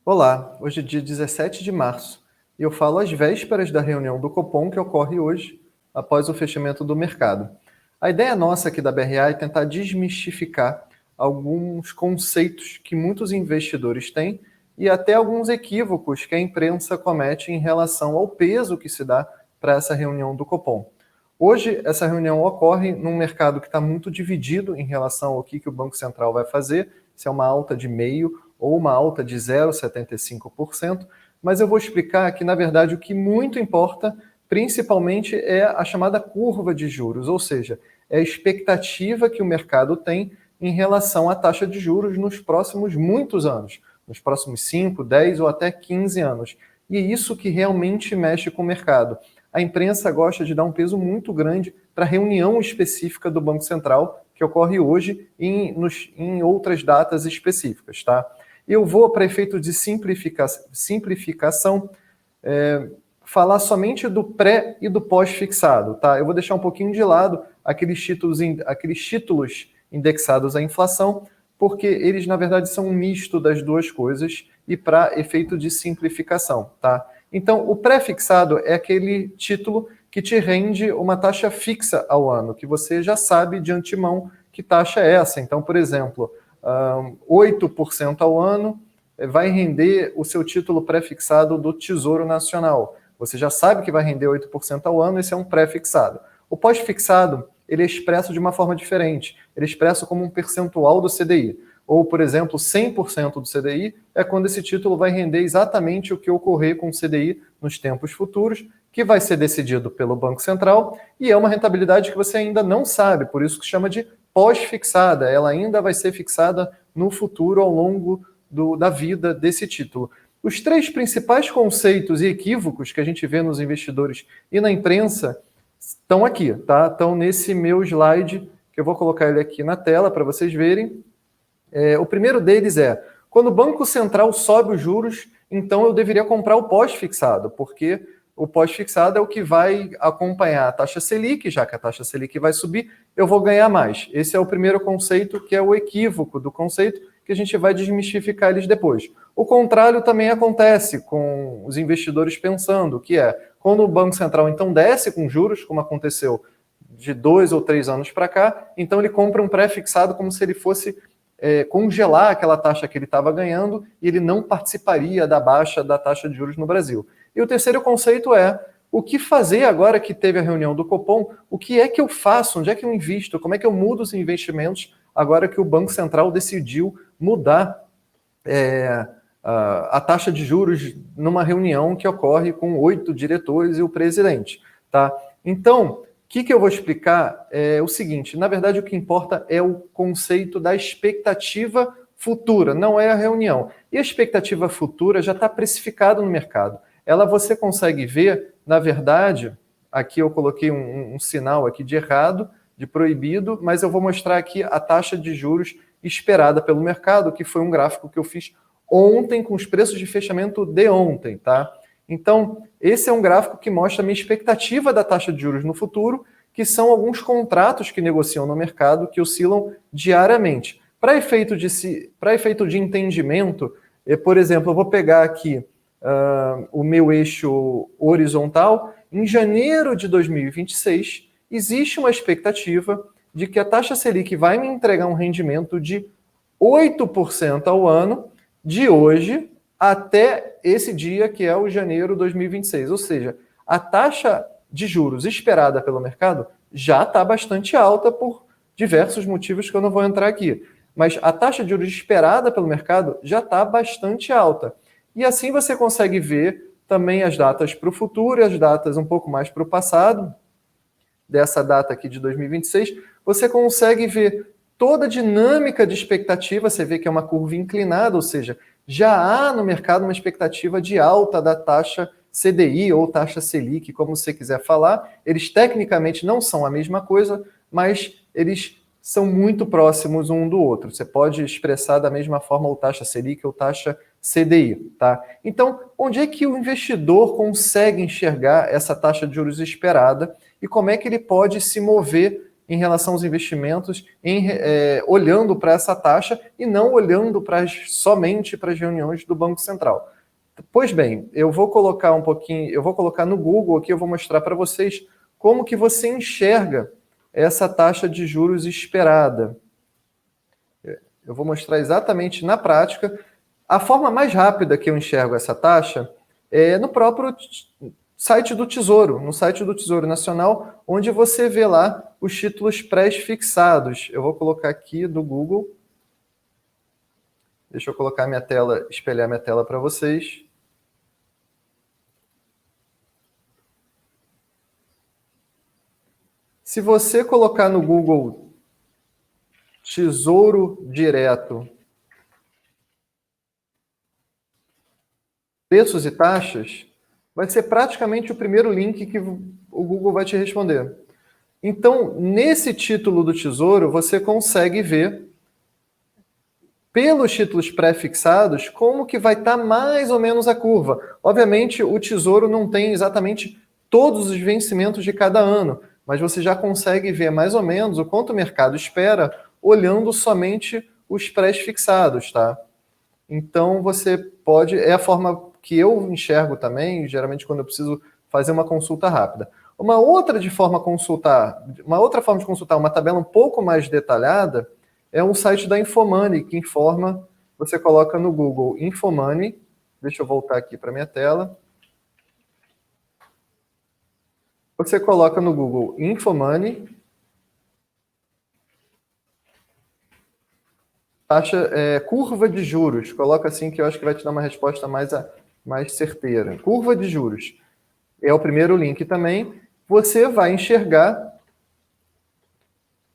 Olá, hoje é dia 17 de março e eu falo às vésperas da reunião do Copom que ocorre hoje, após o fechamento do mercado. A ideia nossa aqui da BRA é tentar desmistificar alguns conceitos que muitos investidores têm e até alguns equívocos que a imprensa comete em relação ao peso que se dá para essa reunião do Copom. Hoje, essa reunião ocorre num mercado que está muito dividido em relação ao que o Banco Central vai fazer, se é uma alta de meio ou uma alta de 0,75%, mas eu vou explicar que, na verdade, o que muito importa, principalmente, é a chamada curva de juros, ou seja, é a expectativa que o mercado tem em relação à taxa de juros nos próximos muitos anos, nos próximos 5, 10 ou até 15 anos. E é isso que realmente mexe com o mercado. A imprensa gosta de dar um peso muito grande para a reunião específica do Banco Central, que ocorre hoje em outras datas específicas, tá? Eu vou, para efeito de simplificação, falar somente do pré e do pós-fixado, tá? Eu vou deixar um pouquinho de lado aqueles títulos indexados à inflação, porque eles, na verdade, são um misto das duas coisas e para efeito de simplificação, tá? Então, o pré-fixado é aquele título que te rende uma taxa fixa ao ano, que você já sabe de antemão que taxa é essa. Então, por exemplo, 8% ao ano vai render o seu título pré-fixado do Tesouro Nacional. Você já sabe que vai render 8% ao ano, esse é um pré-fixado. O pós-fixado, ele é expresso de uma forma diferente. Ele é expresso como um percentual do CDI. Ou, por exemplo, 100% do CDI é quando esse título vai render exatamente o que ocorrer com o CDI nos tempos futuros, que vai ser decidido pelo Banco Central, e é uma rentabilidade que você ainda não sabe, por isso que chama de pós-fixada. Ela ainda vai ser fixada no futuro ao longo da vida desse título. Os três principais conceitos e equívocos que a gente vê nos investidores e na imprensa estão aqui, tá? Estão nesse meu slide, que eu vou colocar ele aqui na tela para vocês verem. O primeiro deles é, quando o Banco Central sobe os juros, então eu deveria comprar o pós-fixado, porque o pós-fixado é o que vai acompanhar a taxa Selic, já que a taxa Selic vai subir, eu vou ganhar mais. Esse é o primeiro conceito, que é o equívoco do conceito, que a gente vai desmistificar eles depois. O contrário também acontece com os investidores pensando, que é, quando o Banco Central então desce com juros, como aconteceu de 2 ou 3 anos para cá, então ele compra um pré-fixado como se ele fosse congelar aquela taxa que ele estava ganhando e ele não participaria da baixa da taxa de juros no Brasil. E o terceiro conceito é o que fazer agora que teve a reunião do Copom, o que é que eu faço, onde é que eu invisto, como é que eu mudo os investimentos agora que o Banco Central decidiu mudar a taxa de juros numa reunião que ocorre com 8 diretores e o presidente, tá? Então, o que eu vou explicar é o seguinte, na verdade o que importa é o conceito da expectativa futura, não é a reunião. E a expectativa futura já está precificada no mercado. Ela você consegue ver, na verdade, aqui eu coloquei um sinal aqui de errado, de proibido, mas eu vou mostrar aqui a taxa de juros esperada pelo mercado, que foi um gráfico que eu fiz ontem com os preços de fechamento de ontem, tá? Então, esse é um gráfico que mostra a minha expectativa da taxa de juros no futuro, que são alguns contratos que negociam no mercado, que oscilam diariamente. Para efeito de entendimento, por exemplo, eu vou pegar aqui o meu eixo horizontal. Em janeiro de 2026, existe uma expectativa de que a taxa Selic vai me entregar um rendimento de 8% ao ano, de hoje até esse dia, que é o janeiro de 2026. Ou seja, a taxa de juros esperada pelo mercado já está bastante alta por diversos motivos que eu não vou entrar aqui. Mas a taxa de juros esperada pelo mercado já está bastante alta. E assim você consegue ver também as datas para o futuro e as datas um pouco mais para o passado, dessa data aqui de 2026, você consegue ver toda a dinâmica de expectativa, você vê que é uma curva inclinada, ou seja, já há no mercado uma expectativa de alta da taxa CDI ou taxa Selic, como você quiser falar. Eles tecnicamente não são a mesma coisa, mas eles são muito próximos um do outro. Você pode expressar da mesma forma ou taxa Selic ou taxa CDI, tá? Então, onde é que o investidor consegue enxergar essa taxa de juros esperada e como é que ele pode se mover em relação aos investimentos, olhando para essa taxa e não olhando somente para as reuniões do Banco Central. Pois bem, eu vou colocar no Google aqui, eu vou mostrar para vocês como que você enxerga essa taxa de juros esperada. Eu vou mostrar exatamente na prática. A forma mais rápida que eu enxergo essa taxa é no próprio site do Tesouro, no site do Tesouro Nacional, onde você vê lá os títulos pré-fixados. Eu vou colocar aqui do Google. Deixa eu colocar minha tela, espelhar minha tela para vocês. Se você colocar no Google Tesouro Direto, preços e taxas, vai ser praticamente o primeiro link que o Google vai te responder. Então, nesse título do Tesouro, você consegue ver, pelos títulos pré-fixados, como que vai estar mais ou menos a curva. Obviamente, o Tesouro não tem exatamente todos os vencimentos de cada ano, mas você já consegue ver mais ou menos o quanto o mercado espera, olhando somente os pré-fixados, tá? Então, você pode... É a forma que eu enxergo também, geralmente quando eu preciso fazer uma consulta rápida. Uma outra forma de consultar uma tabela um pouco mais detalhada é um site da Infomoney, que informa, você coloca no Google Infomoney, deixa eu voltar aqui para minha tela. Você coloca no Google Infomoney, taxa, curva de juros, coloca assim que eu acho que vai te dar uma resposta mais certeira. Curva de juros é o primeiro link também. Você vai enxergar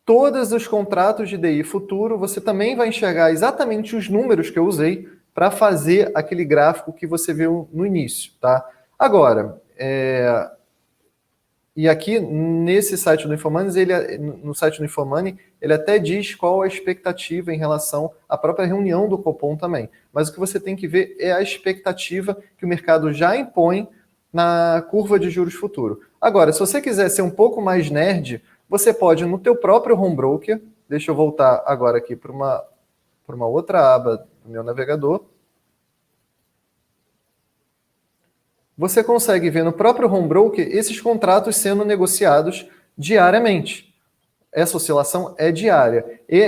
todos os contratos de DI futuro, você também vai enxergar exatamente os números que eu usei para fazer aquele gráfico que você viu no início, tá? Agora, e aqui nesse site do Infomoney, no site do Infomoney, ele até diz qual a expectativa em relação à própria reunião do Copom também. Mas o que você tem que ver é a expectativa que o mercado já impõe na curva de juros futuro. Agora, se você quiser ser um pouco mais nerd, você pode, no teu próprio home broker, deixa eu voltar agora aqui para uma outra aba do meu navegador, você consegue ver no próprio home broker esses contratos sendo negociados diariamente. Essa oscilação é diária. E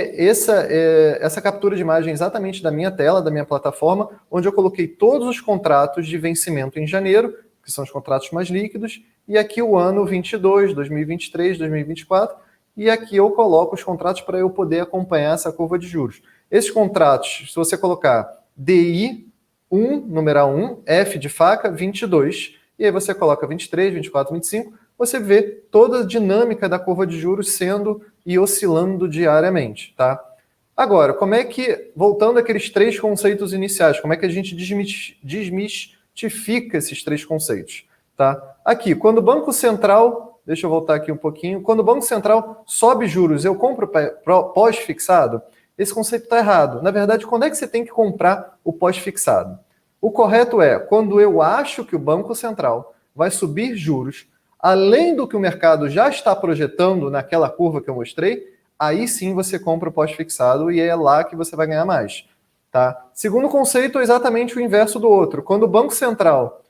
essa captura de imagem é exatamente da minha tela, da minha plataforma, onde eu coloquei todos os contratos de vencimento em janeiro, que são os contratos mais líquidos, e aqui o ano 22, 2023, 2024, e aqui eu coloco os contratos para eu poder acompanhar essa curva de juros. Esses contratos, se você colocar DI 1, numeral 1, F de faca, 22, e aí você coloca 23, 24, 25, você vê toda a dinâmica da curva de juros sendo e oscilando diariamente, tá? Agora, voltando àqueles três conceitos iniciais, como é que a gente desmistifica esses três conceitos, tá? Aqui, quando o Banco Central, deixa eu voltar aqui um pouquinho, quando o Banco Central sobe juros, eu compro pós-fixado? Esse conceito está errado. Na verdade, quando é que você tem que comprar o pós-fixado? O correto é quando eu acho que o Banco Central vai subir juros além do que o mercado já está projetando naquela curva que eu mostrei, aí sim você compra o pós-fixado e é lá que você vai ganhar mais. Tá? Segundo conceito, é exatamente o inverso do outro. Quando o Banco Central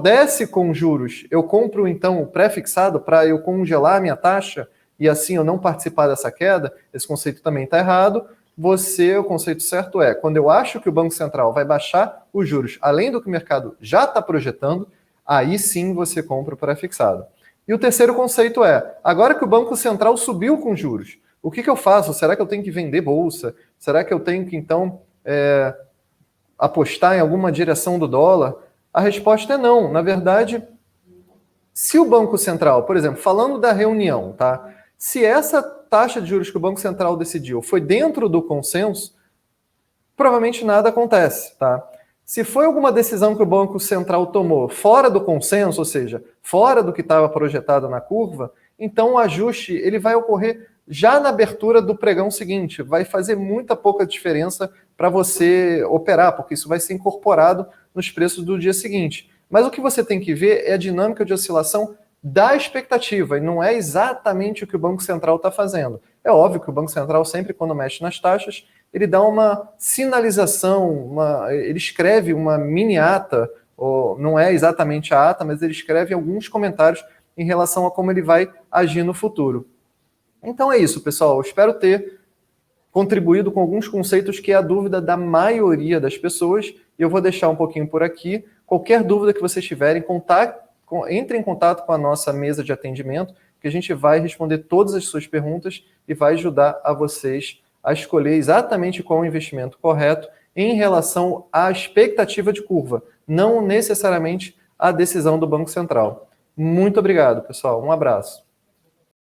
desce com juros, eu compro então o pré-fixado para eu congelar a minha taxa e assim eu não participar dessa queda. Esse conceito também está errado. O conceito certo é, quando eu acho que o Banco Central vai baixar os juros além do que o mercado já está projetando, aí sim você compra o pré-fixado. E o terceiro conceito é, agora que o Banco Central subiu com juros, o que eu faço? Será que eu tenho que vender bolsa? Será que eu tenho que, então, apostar em alguma direção do dólar? A resposta é não. Na verdade, se o Banco Central, por exemplo, falando da reunião, tá? Se essa taxa de juros que o Banco Central decidiu foi dentro do consenso, provavelmente nada acontece, tá? Se foi alguma decisão que o Banco Central tomou fora do consenso, ou seja, fora do que estava projetado na curva, então o ajuste ele vai ocorrer já na abertura do pregão seguinte. Vai fazer muita pouca diferença para você operar, porque isso vai ser incorporado nos preços do dia seguinte. Mas o que você tem que ver é a dinâmica de oscilação da expectativa, e não é exatamente o que o Banco Central está fazendo. É óbvio que o Banco Central, sempre quando mexe nas taxas, ele dá uma sinalização, ele escreve uma mini ata, ou não é exatamente a ata, mas ele escreve alguns comentários em relação a como ele vai agir no futuro. Então é isso, pessoal. Eu espero ter contribuído com alguns conceitos que é a dúvida da maioria das pessoas. Eu vou deixar um pouquinho por aqui. Qualquer dúvida que vocês tiverem, entre em contato com a nossa mesa de atendimento, que a gente vai responder todas as suas perguntas e vai ajudar a vocês a escolher exatamente qual é o investimento correto em relação à expectativa de curva, não necessariamente à decisão do Banco Central. Muito obrigado, pessoal. Um abraço.